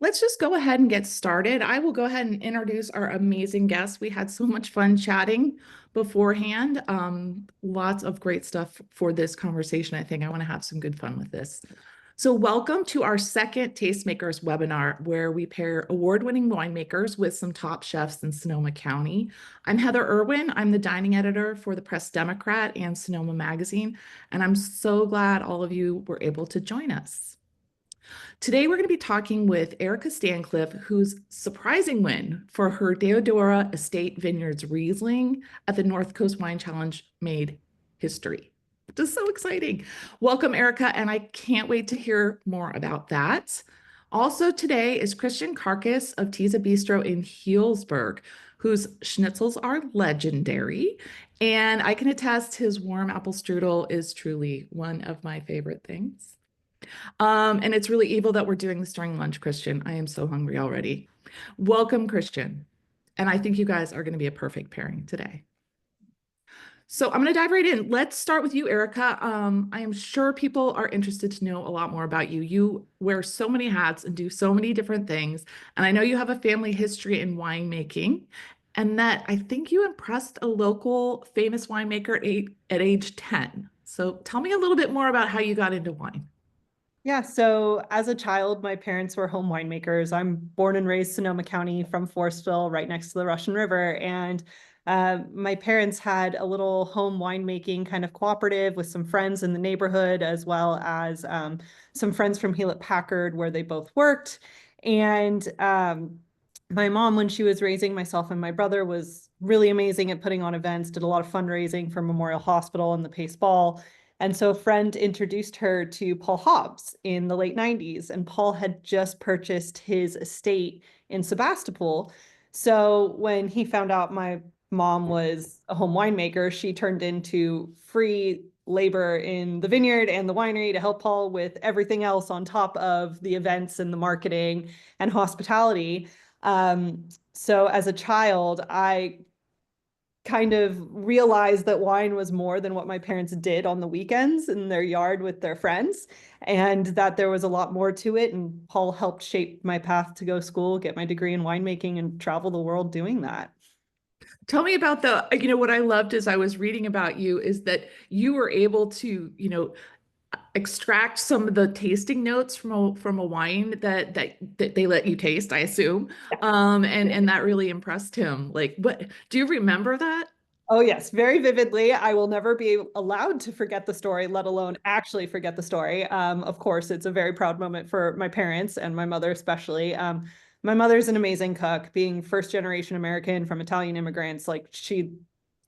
let's just go ahead and get started. I will go ahead and introduce our amazing guests. We had so much fun chatting beforehand. Lots of great stuff for this conversation. I think I want to have some good fun with this. So welcome to our second Tastemakers webinar, where we pair award-winning winemakers with some top chefs in Sonoma County. I'm Heather Irwin. I'm the dining editor for the Press Democrat and Sonoma Magazine, and I'm so glad all of you were able to join us. Today, we're going to be talking with Erica Stancliff, whose surprising win for her Deodora Estate Vineyards Riesling at the North Coast Wine Challenge made history. Just so exciting. Welcome, Erica, and I can't wait to hear more about that. Also today is Krisztian Karkus of Tisza Bistro in Healdsburg, whose schnitzels are legendary. And I can attest his warm apple strudel is truly one of my favorite things. And it's really evil that we're doing this during lunch, Krisztian. I am so hungry already. Welcome, Krisztian. And I think you guys are going to be a perfect pairing today. So I'm going to dive right in. Let's start with you, Erica. I am sure people are interested to know a lot more about you. You wear so many hats and do so many different things. And I know you have a family history in winemaking, and that I think you impressed a local famous winemaker at age 10. So tell me a little bit more about how you got into wine. Yeah, so as a child, my parents were home winemakers. I'm born and raised Sonoma County from Forestville, right next to the Russian River. And my parents had a little home winemaking kind of cooperative with some friends in the neighborhood, as well as some friends from Hewlett Packard, where they both worked. And my mom, when she was raising myself and my brother, was really amazing at putting on events, did a lot of fundraising for Memorial Hospital and the Pace Ball. And so a friend introduced her to Paul Hobbs in the late 90s, and Paul had just purchased his estate in Sebastopol. So when he found out my mom was a home winemaker, she turned into free labor in the vineyard and the winery to help Paul with everything else on top of the events and the marketing and hospitality. So as a child, I kind of realized that wine was more than what my parents did on the weekends in their yard with their friends, and that there was a lot more to it. And Paul helped shape my path to go to school, get my degree in winemaking, and travel the world doing that. Tell me about what I loved as I was reading about you is that you were able to, extract some of the tasting notes from a wine that they let you taste, I assume. And that really impressed him. Like, what do you remember that? Oh, yes, very vividly. I will never be allowed to forget the story, let alone actually forget the story. Of course, it's a very proud moment for my parents and my mother especially. My mother's an amazing cook, being first generation American from Italian immigrants. Like, she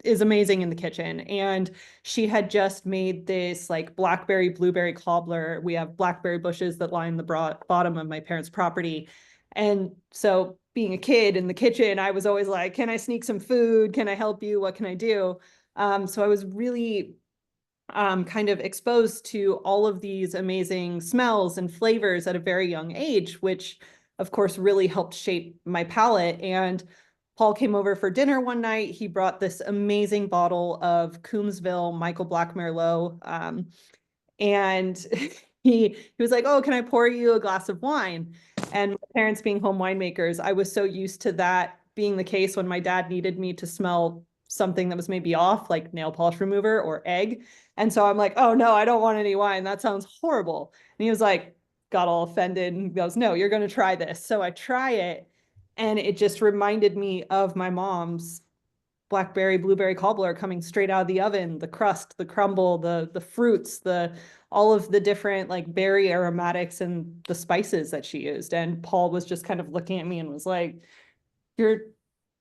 is amazing in the kitchen. And she had just made this like blackberry blueberry cobbler. We have blackberry bushes that line the bottom of my parents' property. And so being a kid in the kitchen, I was always like, can I sneak some food? Can I help you? What can I do? So I was really kind of exposed to all of these amazing smells and flavors at a very young age, which of course really helped shape my palate. And Paul came over for dinner one night. He brought this amazing bottle of Coombsville Michael Black Merlot. And he was like, oh, can I pour you a glass of wine? And my parents being home winemakers, I was so used to that being the case when my dad needed me to smell something that was maybe off, like nail polish remover or egg. And so I'm like, oh no, I don't want any wine. That sounds horrible. And he was like, got all offended and goes, no, you're going to try this. So I try it. And it just reminded me of my mom's blackberry blueberry cobbler coming straight out of the oven, the crust, the crumble, the fruits, all of the different like berry aromatics and the spices that she used. And Paul was just kind of looking at me and was like,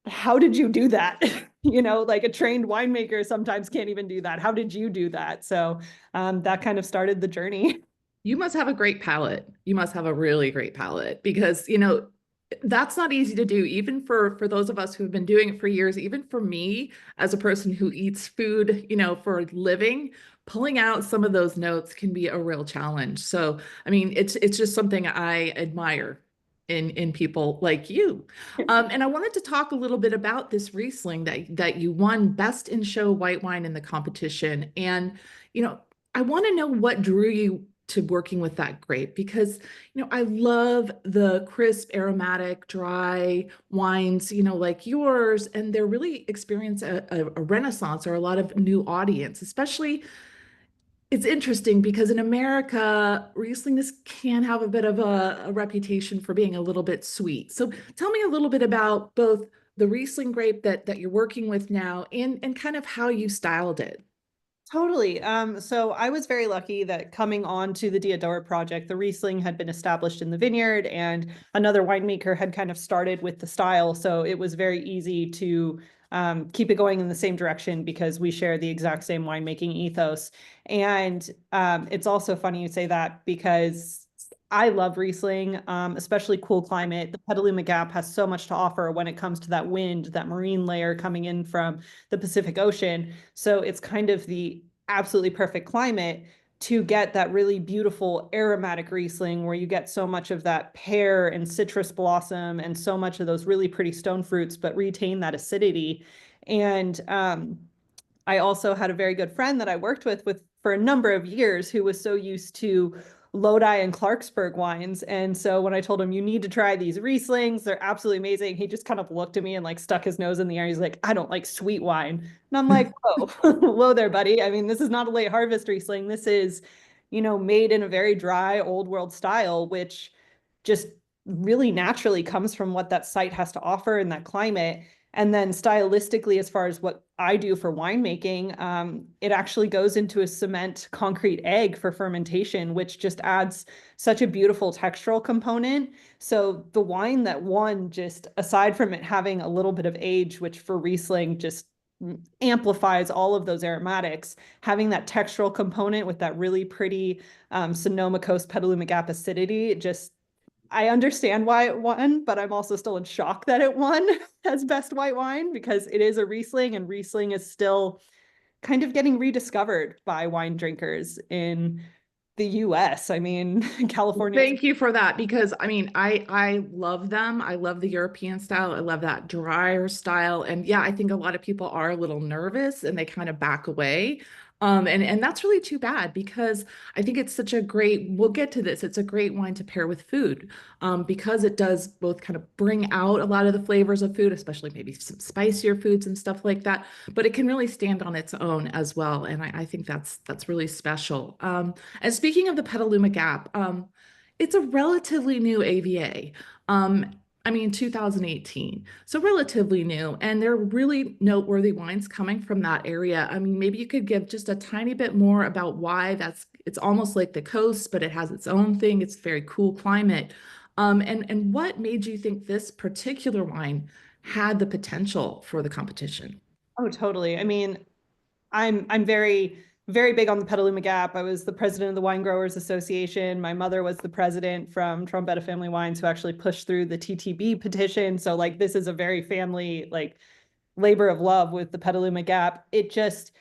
how did you do that? Like a trained winemaker sometimes can't even do that. How did you do that? So that kind of started the journey. You must have a great palate. You must have a really great palate because, that's not easy to do, even for those of us who've been doing it for years. Even for me, as a person who eats food, for a living, pulling out some of those notes can be a real challenge. So, I mean, it's just something I admire in people like you. And I wanted to talk a little bit about this Riesling that you won Best in Show White Wine in the competition. And, I want to know what drew you to working with that grape? Because, I love the crisp, aromatic, dry wines, like yours, and they're really experience a renaissance or a lot of new audience, especially it's interesting because in America, Riesling can have a bit of a reputation for being a little bit sweet. So tell me a little bit about both the Riesling grape that you're working with now and kind of how you styled it. Totally. So I was very lucky that coming on to the Deodora project, the Riesling had been established in the vineyard and another winemaker had kind of started with the style. So it was very easy to keep it going in the same direction because we share the exact same winemaking ethos. And it's also funny you say that because I love Riesling, especially cool climate. The Petaluma Gap has so much to offer when it comes to that wind, that marine layer coming in from the Pacific Ocean. So it's kind of the absolutely perfect climate to get that really beautiful aromatic Riesling where you get so much of that pear and citrus blossom and so much of those really pretty stone fruits, but retain that acidity. And I also had a very good friend that I worked with for a number of years who was so used to Lodi and Clarksburg wines. And so when I told him, you need to try these Rieslings, they're absolutely amazing. He just kind of looked at me and like stuck his nose in the air. He's like, I don't like sweet wine. And I'm like, oh, whoa there, buddy. I mean, this is not a late harvest Riesling. This is, made in a very dry old world style, which just really naturally comes from what that site has to offer in that climate. And then stylistically, as far as what I do for winemaking, it actually goes into a cement concrete egg for fermentation, which just adds such a beautiful textural component. So the wine that won, just aside from it having a little bit of age, which for Riesling just amplifies all of those aromatics, having that textural component with that really pretty Sonoma Coast Petaluma Gap acidity, just I understand why it won, but I'm also still in shock that it won as best white wine because it is a Riesling and Riesling is still kind of getting rediscovered by wine drinkers in the US. I mean, California. Thank you for that because I love them. I love the European style. I love that drier style. And yeah, I think a lot of people are a little nervous and they kind of back away. And that's really too bad because I think it's such a great, we'll get to this, it's a great wine to pair with food because it does both kind of bring out a lot of the flavors of food, especially maybe some spicier foods and stuff like that, but it can really stand on its own as well. And I think that's really special. And speaking of the Petaluma Gap, it's a relatively new AVA. 2018. So relatively new. And there are really noteworthy wines coming from that area. Maybe you could give just a tiny bit more about why it's almost like the coast, but it has its own thing. It's very cool climate. And what made you think this particular wine had the potential for the competition? Oh, totally. I mean, I'm very, very big on the Petaluma Gap. I was the president of the Wine Growers Association. My mother was the president from Trombetta Family Wines who actually pushed through the TTB petition. So like this is a very family like labor of love with the Petaluma Gap. It just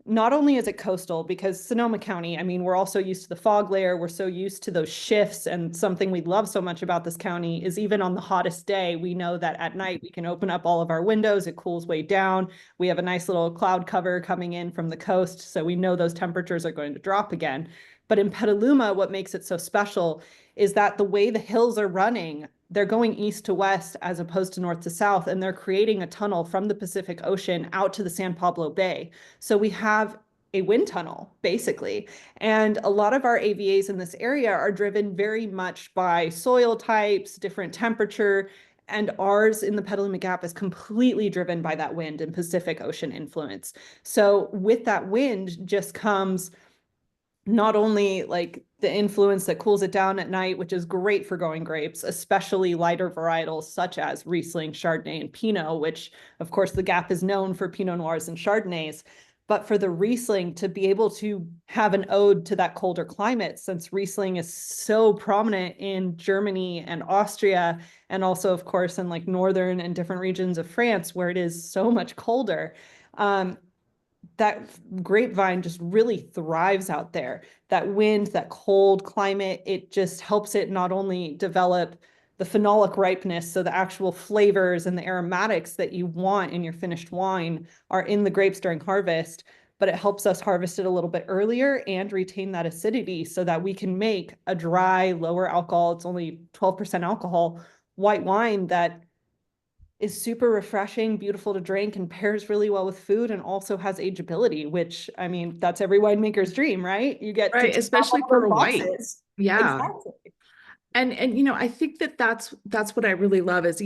not only is it coastal because Sonoma County, I mean, we're also used to the fog layer. We're so used to those shifts. And something we love so much about this county is even on the hottest day, we know that at night we can open up all of our windows. It cools way down. We have a nice little cloud cover coming in from the coast. So we know those temperatures are going to drop again. But in Petaluma, what makes it so special is that the way the hills are running, they're going east to west as opposed to north to south, and they're creating a tunnel from the Pacific Ocean out to the San Pablo Bay. So we have a wind tunnel, basically. And a lot of our AVAs in this area are driven very much by soil types, different temperature, and ours in the Petaluma Gap is completely driven by that wind and Pacific Ocean influence. So with that wind just comes not only like the influence that cools it down at night, which is great for growing grapes, especially lighter varietals such as Riesling, Chardonnay, and Pinot, which of course the Gap is known for Pinot Noirs and Chardonnays, but for the Riesling to be able to have an ode to that colder climate, since Riesling is so prominent in Germany and Austria, and also of course in like northern and different regions of France where it is so much colder. That grapevine just really thrives out there. That wind, that cold climate, it just helps it not only develop the phenolic ripeness, so the actual flavors and the aromatics that you want in your finished wine are in the grapes during harvest, but it helps us harvest it a little bit earlier and retain that acidity so that we can make a dry, lower alcohol, it's only 12% alcohol, white wine that is super refreshing, beautiful to drink, and pairs really well with food and also has ageability, which, I mean, that's every winemaker's dream, right? You get to Right, check off especially all for those a white. boxes. Yeah. Exactly. And I think that that's what I really love is,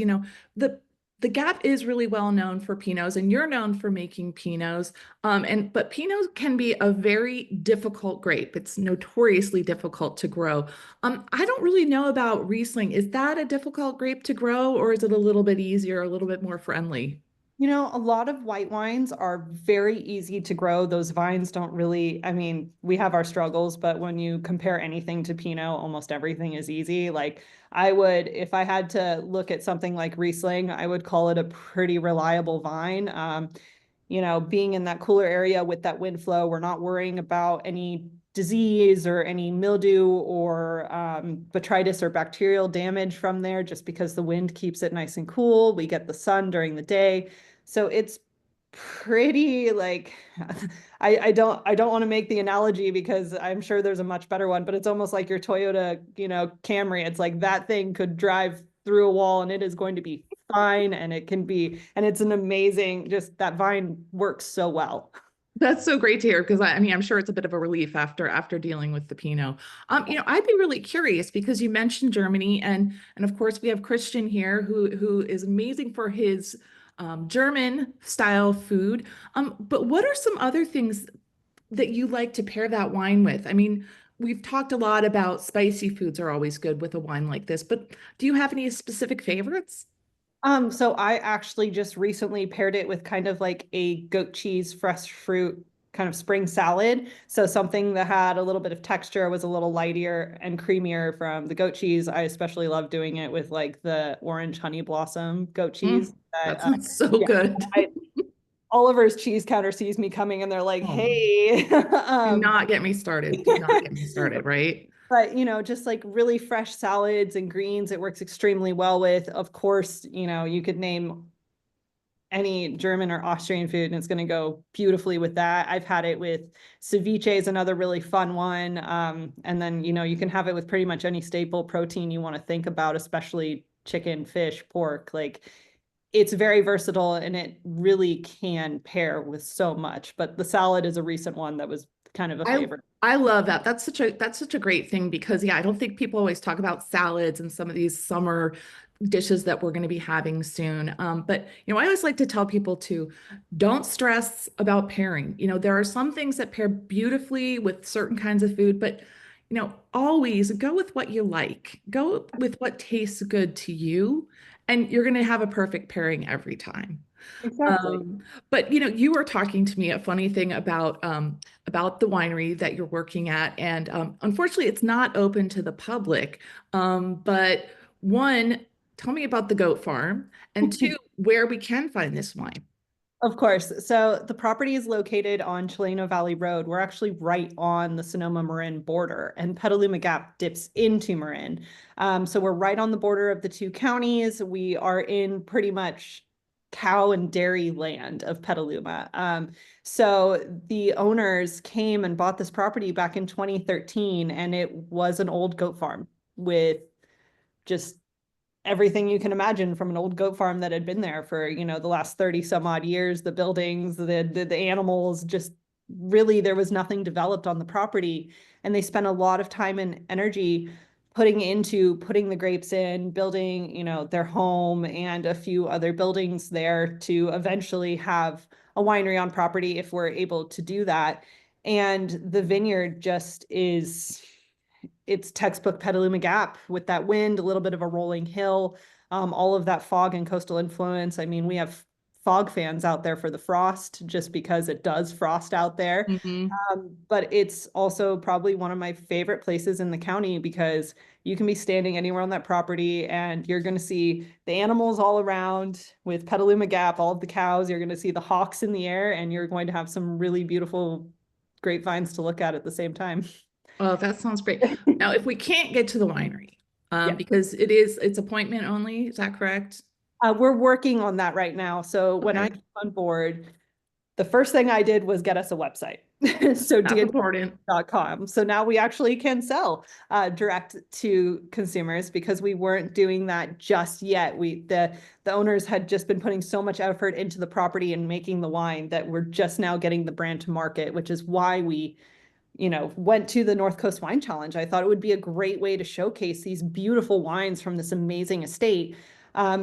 the Gap is really well known for Pinots, and you're known for making Pinots. But Pinot can be a very difficult grape. It's notoriously difficult to grow. I don't really know about Riesling. Is that a difficult grape to grow, or is it a little bit easier, a little bit more friendly? You know, a lot of white wines are very easy to grow. Those vines don't really, I mean, we have our struggles, but when you compare anything to Pinot, almost everything is easy. Like I would, if I had to look at something like Riesling, I would call it a pretty reliable vine. Being in that cooler area with that wind flow, we're not worrying about any disease or any mildew or botrytis or bacterial damage from there just because the wind keeps it nice and cool. We get the sun during the day. So it's pretty like I don't want to make the analogy because I'm sure there's a much better one, but it's almost like your Toyota, Camry. It's like that thing could drive through a wall and it is going to be fine and it's an amazing, just that vine works so well. That's so great to hear because I mean I'm sure it's a bit of a relief after dealing with the Pinot. I'd be really curious because you mentioned Germany and of course we have Krisztian here who is amazing for his German style food. But what are some other things that you like to pair that wine with? I mean, we've talked a lot about spicy foods are always good with a wine like this, but do you have any specific favorites? So I actually just recently paired it with kind of like a goat cheese, fresh fruit kind of spring salad. So something that had a little bit of texture, was a little lighter and creamier from the goat cheese. I especially love doing it with like the orange honey blossom goat cheese. That sounds so Yeah, good. I, Oliver's cheese counter sees me coming and they're like, Oh, hey. do not get me started. Do not get me started, right? But, just like really fresh salads and greens, it works extremely well with. Of course, you could name any German or Austrian food and it's going to go beautifully with that. I've had it with ceviche is another really fun one. And then, you can have it with pretty much any staple protein you want to think about, especially chicken, fish, pork. Like it's very versatile and it really can pair with so much. But the salad is a recent one that was kind of a I favorite. I love that. That's such a great thing because yeah, I don't think people always talk about salads and some of these summer dishes that we're going to be having soon. But I always like to tell people to don't stress about pairing. There are some things that pair beautifully with certain kinds of food, but always go with what you like. Go with what tastes good to you, and you're going to have a perfect pairing every time. Exactly. Um, but you were talking to me a funny thing about the winery that you're working at, and unfortunately, it's not open to the public. But one, tell me about the goat farm, and two, where we can find this wine. Of course. So the property is located on Chileno Valley Road. We're actually right on the Sonoma Marin border, and Petaluma Gap dips into Marin. So we're right on the border of the two counties. We are in pretty much cow and dairy land of Petaluma. So the owners came and bought this property back in 2013, and it was an old goat farm with just everything you can imagine from an old goat farm that had been there for, the last 30 some odd years, the buildings, the animals, just really there was nothing developed on the property. And they spent a lot of time and energy putting the grapes in, building, their home and a few other buildings there to eventually have a winery on property if we're able to do that. And the vineyard just is it's textbook Petaluma Gap with that wind, a little bit of a rolling hill, all of that fog and coastal influence. I mean, we have fog fans out there for the frost just because it does frost out there. Mhm. But it's also probably one of my favorite places in the county because you can be standing anywhere on that property and you're going to see the animals all around with Petaluma Gap, all of the cows. You're going to see the hawks in the air and you're going to have some really beautiful grapevines to look at the same time. Oh, that sounds great. Now, if we can't get to the winery, Yeah. because it's appointment only, is that correct? We're working on that right now. So when I Okay. came on board, The first thing I did was get us a website. So That's important. deodora.com. So now we actually can sell direct to consumers because we weren't doing that just yet. The owners had just been putting so much effort into the property and making the wine that we're just now getting the brand to market, which is why we went to the North Coast Wine Challenge. I thought it would be a great way to showcase these beautiful wines from this amazing estate.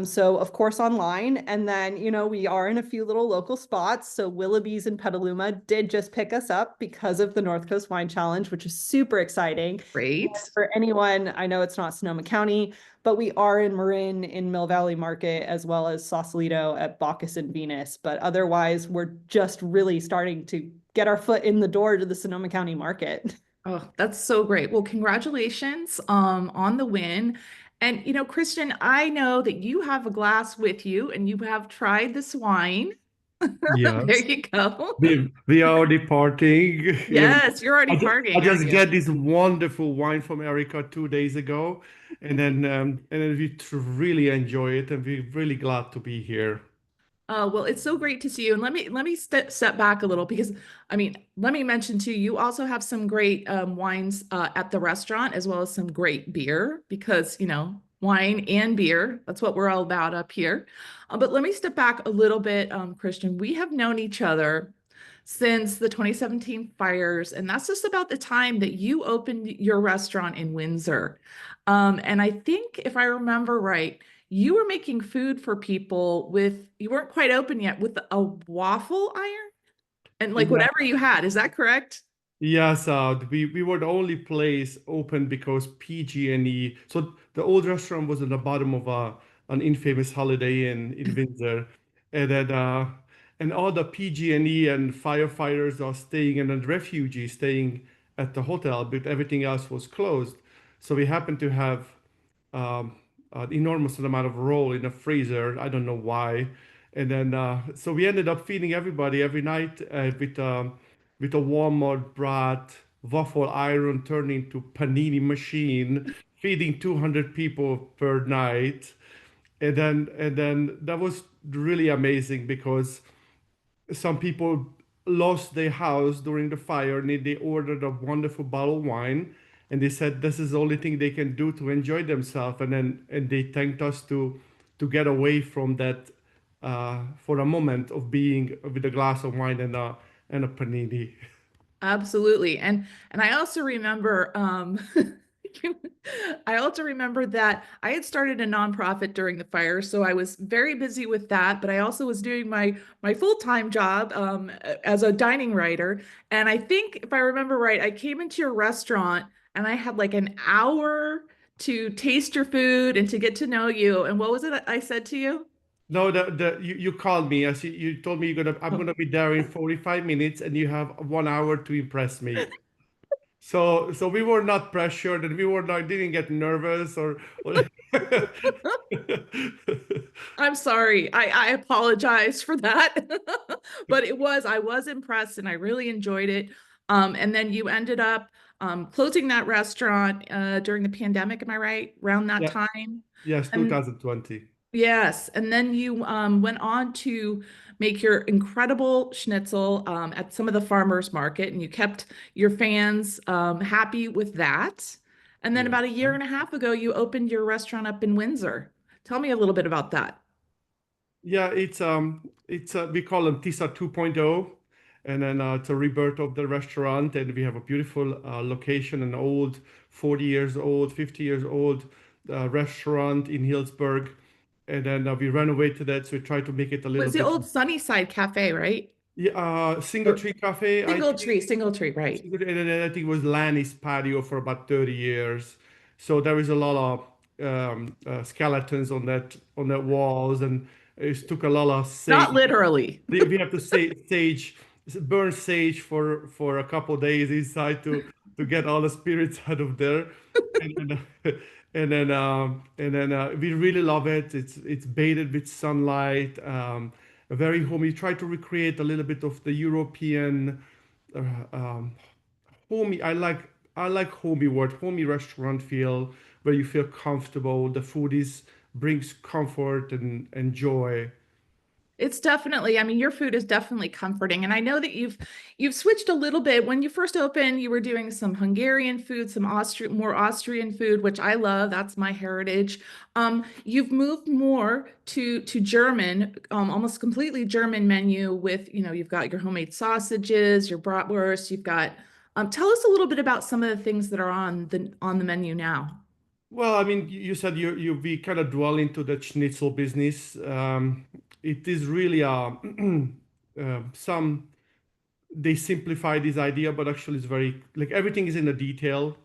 So of course online, and then, we are in a few little local spots. So Willoughby's in Petaluma did just pick us up because of the North Coast Wine Challenge, which is super exciting. Great. For anyone, I know it's not Sonoma County, but we are in Marin in Mill Valley Market, as well as Sausalito at Bacchus and Venus. But otherwise, we're just really starting to get our foot in the door to the Sonoma County market. Oh, that's so great. Well, congratulations on the win. And Krisztian, I know that you have a glass with you and you have tried this wine. There Yes. you go. We are already partying. Yes, you're already I partying, aren't just you? get this wonderful wine from Erica 2 days ago, and then we really enjoy it, and we're really glad to be here. Well, it's so great to see you. And let me step back a little because let me mention too, you also have some great wines at the restaurant as well as some great beer because wine and beer, that's what we're all about up here. But let me step back a little bit, Krisztian. We have known each other since the 2017 fires, and that's just about the time that you opened your restaurant in Windsor. And I think if I remember right, you were making food for people you weren't quite open yet with a waffle iron and like Yeah. whatever you had. Is that correct? Yes, we were the only place open because PG&E. So the old restaurant was at the bottom of an infamous Holiday Inn in Windsor, and then and all the PG&E and firefighters are staying, and then refugees staying at the hotel, but everything else was closed. So we happened to have an enormous amount of roll in the freezer. I don't know why. And then so we ended up feeding everybody every night with a Walmart brat waffle iron turned into panini machine, feeding 200 people per night. And then that was really amazing because some people lost their house during the fire and they ordered a wonderful bottle of wine, and they said this is the only thing they can do to enjoy themselves, and they thanked us to get away from that for a moment of being with a glass of wine and a panini. Absolutely. And I also remember I also remember that I had started a nonprofit during the fire, so I was very busy with that, but I also was doing my full-time job as a dining writer. And I think if I remember right, I came into your restaurant and I had like an hour to taste your food and to get to know you. And what was it I said to you? No, you called me. As you told me I'm Oh. gonna be there in 45 minutes, and you have 1 hour to impress me. So we were not pressured, and we were not didn't get nervous or I'm sorry. I apologize for that. But I was impressed and I really enjoyed it. And then you ended up closing that restaurant during the pandemic, am I right? Around that Yeah, time. yes, And 2020. yes, and then you went on to make your incredible schnitzel at some of the farmers market, and you kept your fans happy with that. And then Yeah. about a year and a half ago, you opened your restaurant up in Windsor. Tell me a little bit about that. Yeah, it's we call them Tisza 2.0, and then it's a rebirth of the restaurant, and we have a beautiful location, an old 40 years old, 50 years old restaurant in Healdsburg, and then we renovated that, so we try to make it a little Was the bit. old Sunnyside Cafe, right? Yeah, Single Or Tree Cafe, I think. Single tree, right? And then I think it was Lanny's patio for about 30 years. So there is a lot of skeletons on that walls, and it took a lot of Not sage. literally. We have to burn sage for a couple days inside to get all the spirits out of there. And then, we really love it. It's bathed with sunlight, very homey. Try to recreate a little bit of the European uh, um, homey. I like homey word, homey restaurant feel where you feel comfortable. The food is brings comfort and joy. It's definitely, I mean, your food is definitely comforting. And I know that you've switched a little bit. When you first opened, you were doing some Hungarian food, some more Austrian food, which I love. That's my heritage. You've moved more to German, almost completely German menu with, you've got your homemade sausages, your bratwurst, you've got tell us a little bit about some of the things that are on the menu now. Well, I mean, you said you we kind of dwell into the Schnitzel business. It is really some they simplify this idea, but actually it's very like everything is in the detail.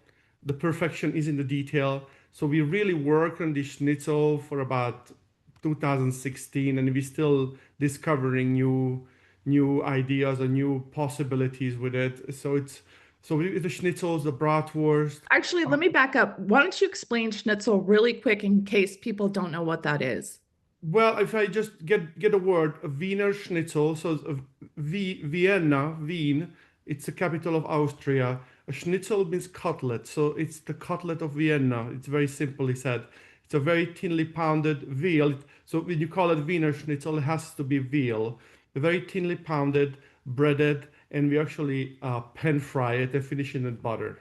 The perfection is in the detail. So we really work on the Schnitzel for about 2016, and we're still discovering new ideas and new possibilities with it. The Schnitzels, the bratwurst. Actually, let me back up. Why don't you explain schnitzel really quick in case people don't know what that is? Well, if I just get a word, a Wiener Schnitzel, so Vienna, Wien, it's the capital of Austria. A Schnitzel means cutlet, so it's the cutlet of Vienna. It's very simply said. It's a very thinly pounded veal. So when you call it Wiener Schnitzel, it has to be veal. Very thinly pounded, breaded, and we actually pan fry it and finish it in butter.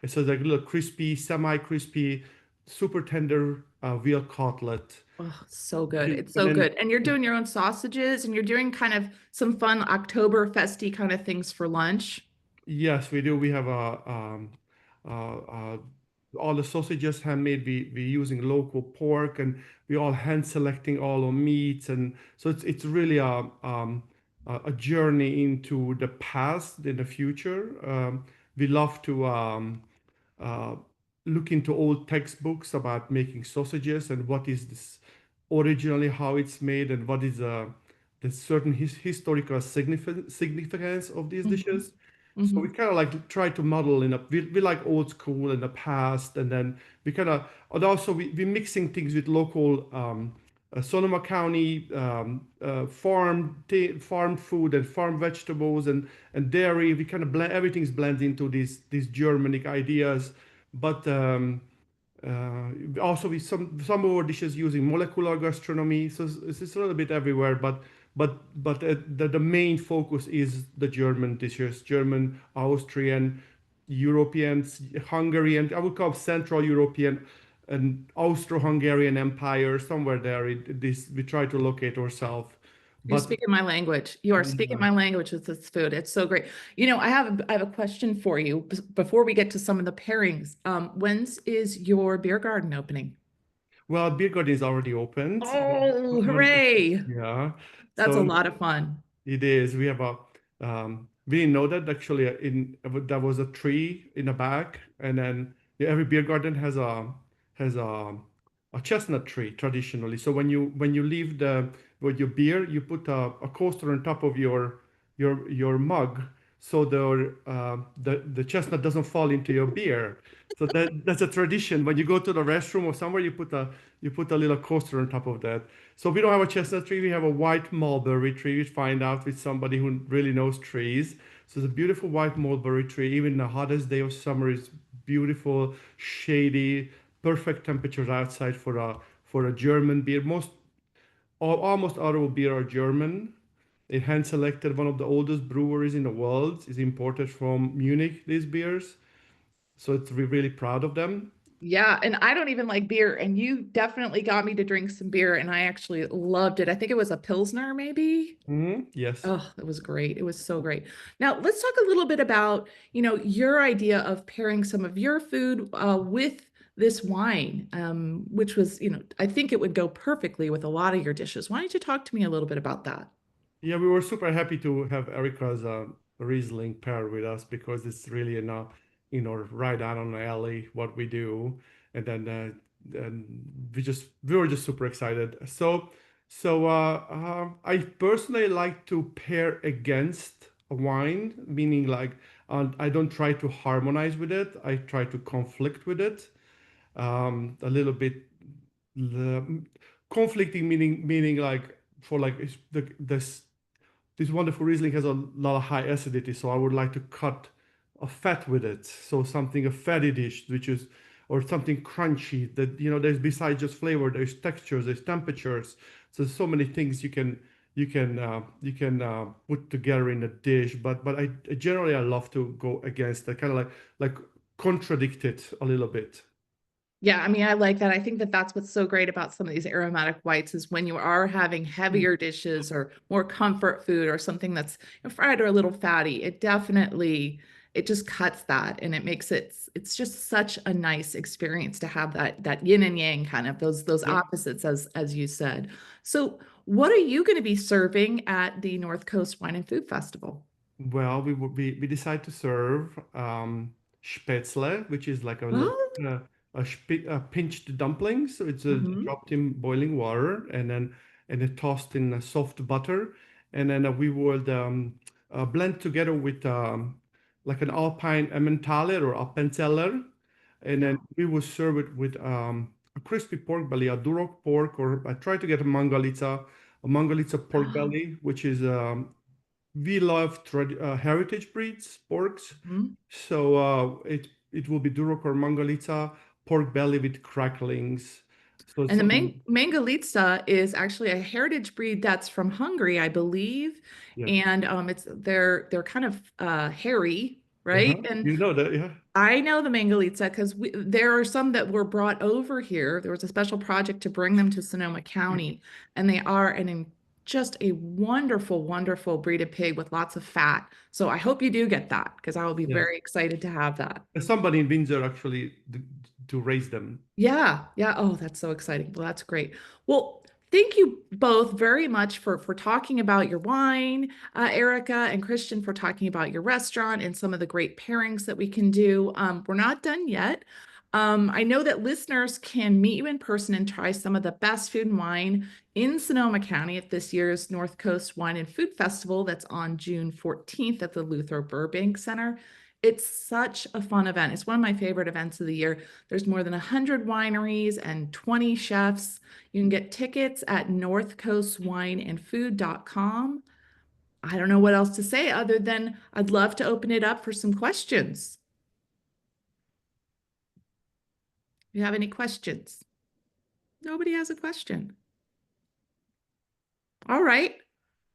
And so it's like a little crispy, semi-crispy, super tender veal cutlet. Oh, so good. It's And so then good. And you're doing your own sausages and you're doing kind of some fun October festy kind of things for lunch. yes, we do. We have uh, uh, all the sausages handmade. We using local pork, and we all hand selecting all our meats, and so it's really a journey into the past and the future. We love to uh, look into old textbooks about making sausages and what is this originally, how it's made, and what is the certain historical significance of these Mhm. dishes. So we Mhm. kind of like try to model we like old school in the past, and then we kind of, and also we're mixing things with local Sonoma County farm food and farm vegetables and dairy. We kind of blend, everything's blends into these Germanic ideas, but also with some of our dishes using molecular gastronomy. So it's a little bit everywhere, but the main focus is the German dishes, German, Austrian, Europeans, Hungarian. I would call Central European and Austro-Hungarian Empire somewhere there. This we try to locate ourselves, You're but speaking my language. You are speaking my language with this food. It's so great. I have a question for you before we get to some of the pairings. When's is your beer garden opening? well, beer garden is already opened. Oh, hooray. Yeah. That's a So lot of fun. it is. We have a we didn't know that actually there was a tree in the back, and then yeah, every beer garden has a chestnut tree traditionally. So when you leave the with your beer, you put a coaster on top of your mug, so the chestnut doesn't fall into your beer. So that's a tradition. When you go to the restroom or somewhere, you put a little coaster on top of that. So we don't have a chestnut tree. We have a white mulberry tree. We find out with somebody who really knows trees. So it's a beautiful white mulberry tree. Even the hottest day of summer is beautiful, shady, perfect temperatures outside for a German beer. Almost all our beer are German. They hand selected one of the oldest breweries in the world. Is imported from Munich. These beers, so we're really proud of them. Yeah, and I don't even like beer, and you definitely got me to drink some beer, and I actually loved it. I think it was a Pilsner, maybe. Yes. Oh, it was great. It was so great. Now, let's talk a little bit about, your idea of pairing some of your food with this wine, which was, I think it would go perfectly with a lot of your dishes. Why don't you talk to me a little bit about that? Yeah, we were super happy to have Erica's Riesling pair with us because it's really right down on the alley what we do, and then and we were just super excited. I personally like to pair against a wine, meaning like I don't try to harmonize with it. I try to conflict with it a little bit. The, conflicting meaning like for like this wonderful Riesling has a lot of high acidity, so I would like to cut a fat with it. So something a fatty dish, or something crunchy that there's besides just flavor, there's textures, there's temperatures. So many things put together in a dish. But I generally I love to go against that, kind of like contradict it a little bit. Yeah, I mean, I like that. I think that that's what's so great about some of these aromatic whites is when you are having heavier dishes or more comfort food or something that's fried or a little fatty, it definitely it just cuts that and it makes it's just such a nice experience to have that yin and yang kind of those Yep. opposites as you said. So, what are you going to be serving at the North Coast Wine and Food Festival? Well, we decide to serve Spätzle, which is like a little Oh, pinched dumpling. So it's mhm. dropped in boiling water and then tossed in soft butter, and then we would blend together with like an Alpine Emmentaler or Appenzeller, and Yeah. then we would serve it with a crispy pork belly, a Duroc pork, or I try to get a Mangalitsa pork belly, which is we love heritage breeds porks, Mhm. so it will be Duroc or Mangalitsa pork belly with cracklings. So it's And the something, Mangalitsa is actually a heritage breed that's from Hungary, I believe. yeah. And they're kind of hairy, right? Uh-huh. And You know that, yeah. I know the Mangalitsa because there are some that were brought over here. There was a special project to bring them to Sonoma County, and they are just a wonderful, wonderful breed of pig with lots of fat. So I hope you do get that because I will be Yeah. very excited to have that. There's somebody in Windsor actually to raise them. Yeah, yeah. Oh, that's so exciting. Well, that's great. Well, thank you both very much for talking about your wine, Erica and Krisztian for talking about your restaurant and some of the great pairings that we can do. We're not done yet. I know that listeners can meet you in person and try some of the best food and wine in Sonoma County at this year's North Coast Wine and Food Festival that's on June 14th at the Luther Burbank Center. It's such a fun event. It's one of my favorite events of the year. There's more than 100 wineries and 20 chefs. You can get tickets at northcoastwineandfood.com. I don't know what else to say other than I'd love to open it up for some questions. Do you have any questions? Nobody has a question. All right.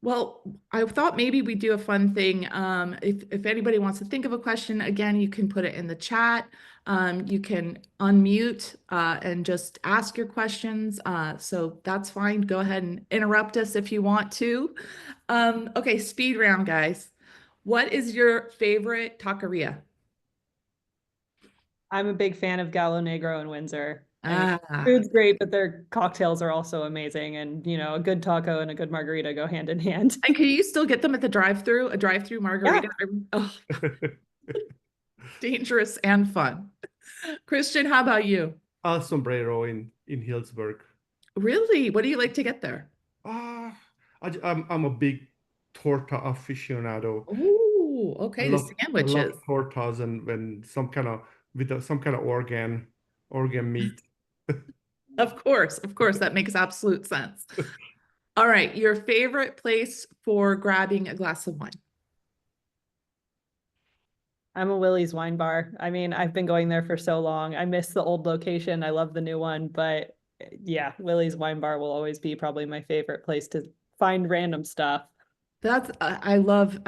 Well, I thought maybe we'd do a fun thing. If anybody wants to think of a question, again, you can put it in the chat. You can unmute and just ask your questions. So that's fine. Go ahead and interrupt us if you want to. Okay, speed round, guys. What is your favorite taqueria? I'm a big fan of Gallo Negro in Windsor. I mean, Ah, food's great, but their cocktails are also amazing. And, a good taco and a good margarita go hand in hand. and can you still get them at the drive-through, a drive-through Yeah. margarita? Oh, dangerous and fun. Krisztian, how about you? Al Sombrero in Healdsburg. Really? What do you like to get there? Ah, I'm a big torta aficionado. Oh, I okay, the love sandwiches. tortas and when some kind of organ meat. Of course, that makes absolute sense. All right, your favorite place for grabbing a glass of wine? I'm a Willie's wine bar. I mean, I've been going there for so long. I miss the old location. I love the new one, but yeah, Willie's wine bar will always be probably my favorite place to find random stuff. That's I love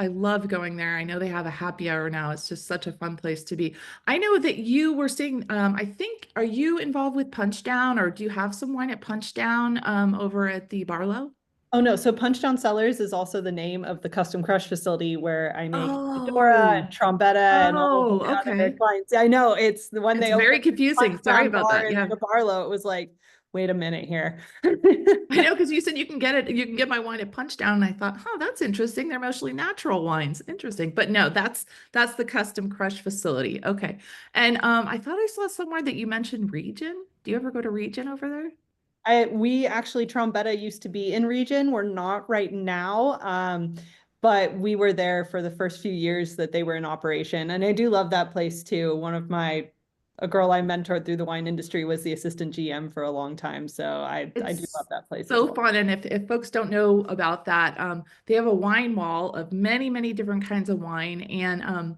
going there. I know they have a happy hour now. It's just such a fun place to be. I know that you were saying, I think, are you involved with Punch Down or do you have some wine at Punch Down over at the Barlow? Oh no, so Punch Down Cellars is also the name of the custom crush facility where I make Deodora Oh, and Trombetta and all of oh, the other okay. clients. I know it's the when It's they very opened Punch confusing. Sorry Down about Bar that. in Yeah. the Barlow, it was like, wait a minute here. I know because you said you can get it, you can get my wine at Punch Down, and I thought, oh, that's interesting. They're mostly natural wines. Interesting. But no, that's the custom crush facility. Okay. And I thought I saw somewhere that you mentioned Region. Do you ever go to Region over there? We actually Trombetta used to be in region. We're not right now. But we were there for the first few years that they were in operation. And I do love that place too. A girl I mentored through the wine industry was the assistant GM for a long time. So I do love It's that place as so well. fun. And if folks don't know about that, they have a wine wall of many, many different kinds of wine. And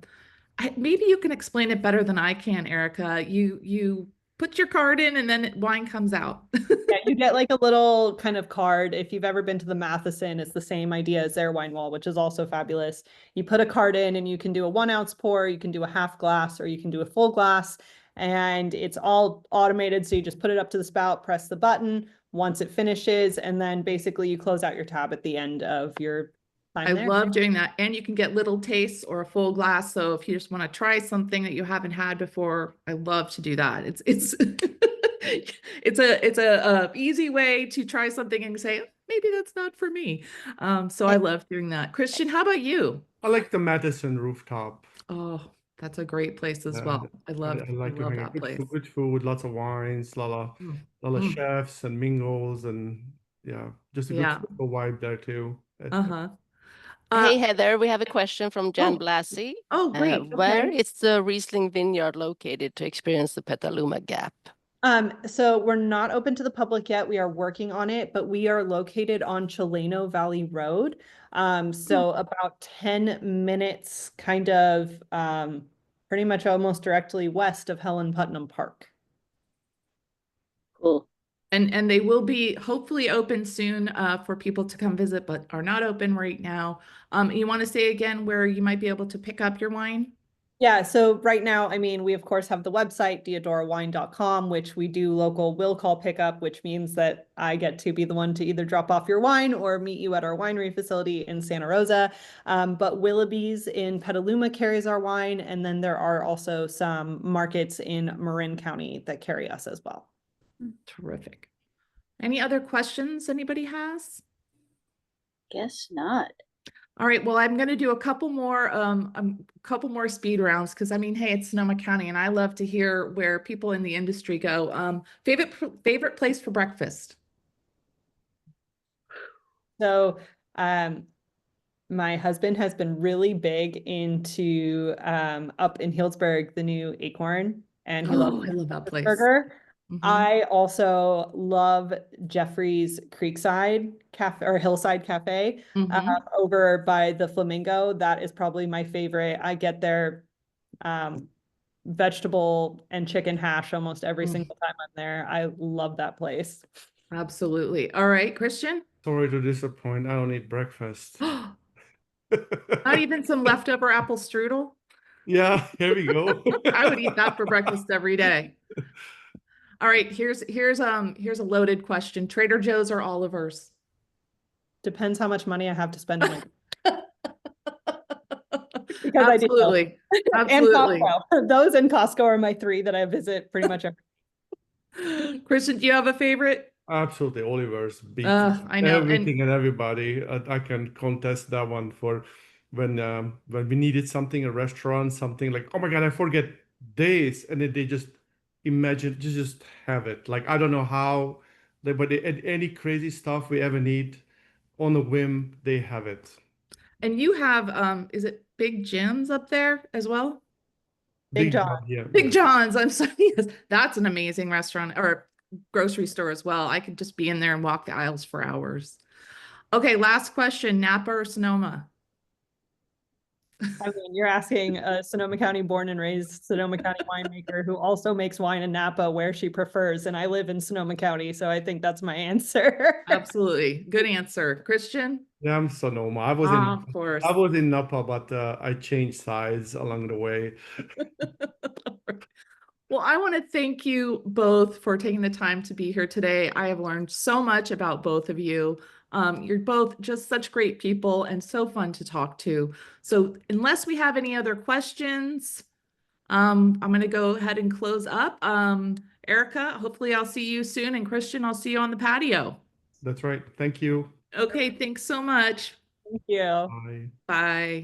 maybe you can explain it better than I can, Erica. You put your card in and then wine comes out. Yeah, you get like a little kind of card. If you've ever been to the Matheson, it's the same idea as their wine wall, which is also fabulous. You put a card in and you can do a 1 ounce pour, you can do a half glass, or you can do a full glass. And it's all automated. So you just put it up to the spout, press the button once it finishes, and then basically you close out your tab at the end of your time I there. love doing that. And you can get little tastes or a full glass. So if you just want to try something that you haven't had before, I love to do that. It's it's a easy way to try something and say, maybe that's not for me. So I love doing that. Krisztian, how about you? I like the Madison rooftop. Oh, that's a great place as well. I I love like to hang out. that place. Good food, lots of wines, lot of Mm. chefs and mingles, and yeah, just a good Yeah. social vibe there too. Uh-huh. Hey Heather, we have a question from Jan oh. Blasi. Oh, great. Where Okay. is the Riesling vineyard located to experience the Petaluma Gap? So we're not open to the public yet. We are working on it, but we are located on Chileno Valley Road. So about 10 minutes, kind of pretty much almost directly west of Helen Putnam Park. Cool. And they will be hopefully open soon for people to come visit, but are not open right now. You want to say again where you might be able to pick up your wine? Yeah, so right now, I mean, we of course have the website, deodorawine.com, which we do local will call pickup, which means that I get to be the one to either drop off your wine or meet you at our winery facility in Santa Rosa. But Willoughby's in Petaluma carries our wine, and then there are also some markets in Marin County that carry us as well. Terrific. Any other questions anybody has? Guess not. All right, well, I'm going to do a couple more speed rounds because I mean, hey, it's Sonoma County, and I love to hear where people in the industry go. Favorite place for breakfast? So, my husband has been really big into up in Healdsburg, the new Acorn, and he Oh, loves I love that place. burger. Mhm. I also love Jeffrey's Creekside Cafe or Hillside Cafe Mhm. over by the Flamingo. That is probably my favorite. I get their vegetable and chicken hash almost every single time I'm there. I love that place. Absolutely. All right, Krisztian? Sorry to disappoint. I don't eat breakfast. Not even some leftover apple strudel? Yeah, here we go. I would eat that for breakfast every day. All right, here's a loaded question. Trader Joe's or Oliver's? Depends how much money I have to spend on it. Because I do both. Absolutely. Absolutely. And Costco. Those and Costco are my three that I visit pretty much every. Krisztian, do you have a favorite? Absolutely, Oliver's beats I know. everything and everybody. I can contest that one for when we needed something, a restaurant, something like, oh my God, I forget days, and then they just imagine just have it. Like I don't know how, but any crazy stuff we ever need, on a whim, they have it. And you have is it Big Jim's up there as well? Big John. Yeah. Big John's, I'm sorry. Yes, that's an amazing restaurant or grocery store as well. I could just be in there and walk the aisles for hours. Okay, last question, Napa or Sonoma? I mean, you're asking a Sonoma County born and raised Sonoma County winemaker who also makes wine in Napa where she prefers. And I live in Sonoma County, so I think that's my answer. Absolutely. Good answer. Krisztian? Yeah, I'm Sonoma. I was Of course. in Napa, but I changed sides along the way. Well, I want to thank you both for taking the time to be here today. I have learned so much about both of you. You're both just such great people and so fun to talk to. So unless we have any other questions, I'm going to go ahead and close up. Erica, hopefully I'll see you soon. And Krisztian, I'll see you on the patio. That's right. Thank you. Okay, thanks so much. Thank you. Bye. Bye.